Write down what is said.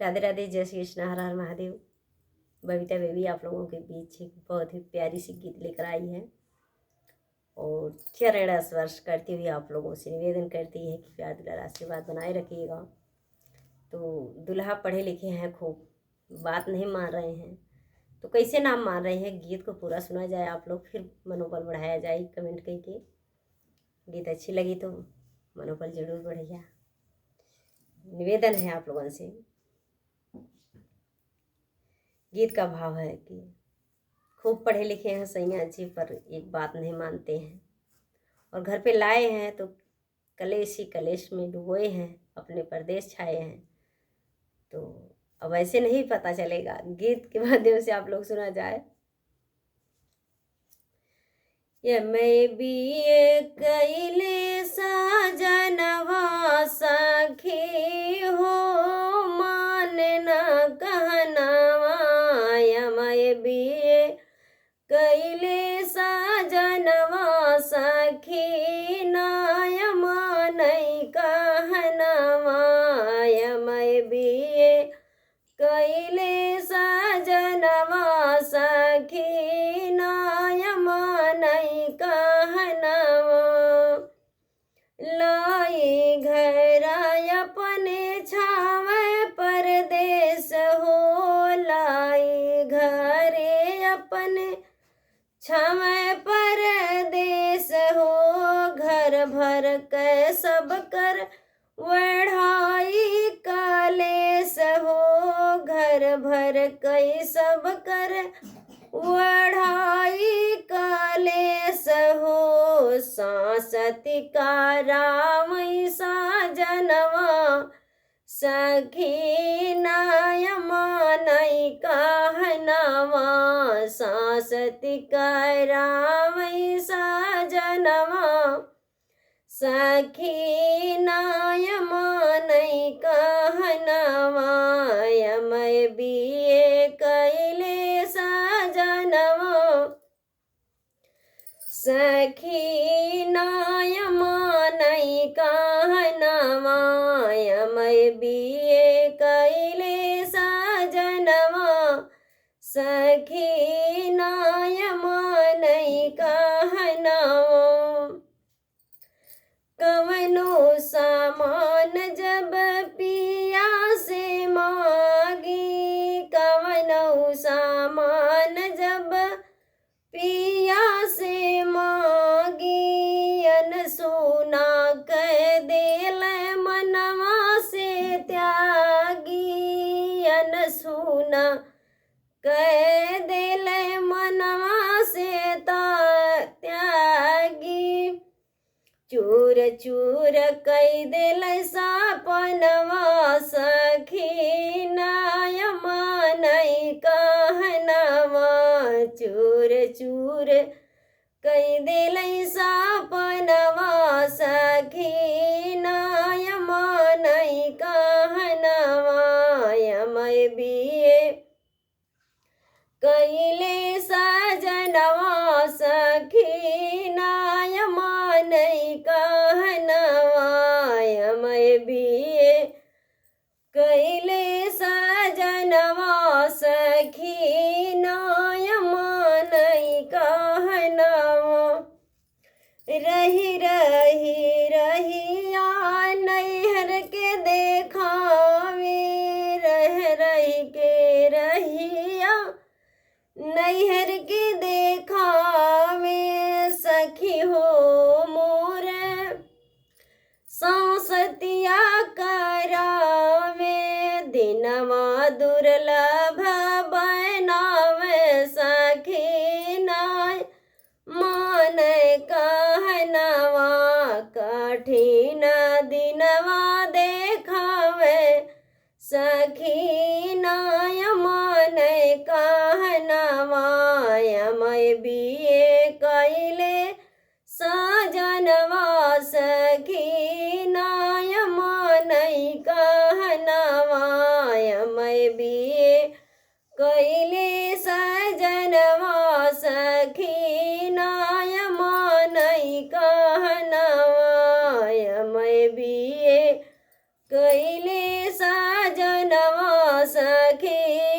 राधे राधे, जय श्री कृष्ण, हर हर महादेव। बबीता बेबी आप लोगों के बीच एक बहुत ही प्यारी सी गीत लेकर आई है और चरण स्पर्श करती हुई आप लोगों से निवेदन करती है कि प्यार दुलार आशीर्वाद बनाए रखिएगा। तो दुल्हा पढ़े लिखे हैं खूब, बात नहीं मान रहे हैं तो कैसे ना मान रहे हैं। गीत को पूरा सुना जाए, आप लोग फिर मनोबल बढ़ाया जाए कमेंट करके। गीत अच्छी लगी तो मनोबल जरूर बढ़ेगा, निवेदन है आप लोगों से। गीत का भाव है कि खूब पढ़े लिखे हैं सैया जी, पर एक बात नहीं मानते हैं और घर पे लाए हैं तो कलेश ही कलेश में डुबोए हैं, अपने परदेश छाए हैं। तो अब ऐसे नहीं पता चलेगा, गीत के माध्यम से आप लोग सुना जाए। ये मैं भी कैले साजनवा सखी हो, मान न कहनवा। ये मैं भी कैले साजनवा सखी, नाय मानई कहनवा। ये मैं भी कैले साजनवा सखी, नाय मानई कहनवा। लाई घर अपने छावे परदेश हो, लाई घरे अपने छावे परदेश हो। घर भर के सब कर वढ़ाई कलेश हो, घर भर कई सब कर वढ़ाई कलेश हो। सांसति का राम साजनवा सखी, नाय मानई कहनवा। सांसति का राम साजनवा सखी, नाय मानई कहनवा। मैं बीए कैले साजनवा सखी, नाय मानई कहनवा। मैं बीए कैले साजनवा सखी, नाय मानई कहनवा। कवनो सामान जब पिया से मांगी, कवनो सामान जब पिया से मांगी। अनसुना कह देल मनवा से त्यागी, अनसुना कह देल मनवा से त्यागी। चूर चूर कई दिल सपनवा सखी, नाय मानई कहनवा। चूर चूर कई दिल सपनवा सखी, नाय मानई कहनवा। मैं बीए कैले साजनवा सखी, नाय मानई कहनवा। मैं बीए कैले साजनवा सखी, नाय मानई कहनवा। रही रही रहिया नैहर के देखावे, रह रही के रहिया नैहर के देखावे। सखी हो मोर सांसतिया करावे, दिनवा दुर्लभ बनावे। सखी नाय मान कहनवा, कठिन दिनवा देखावे। सखी नाय मान कहनवा। मैं बीए कैले साजनवा सखी, नाय मानई कहनवा। मैं बीए कैले साजनवा सखी, नाय मानई कहनवा। मैं बीए कैले साजनवा सखी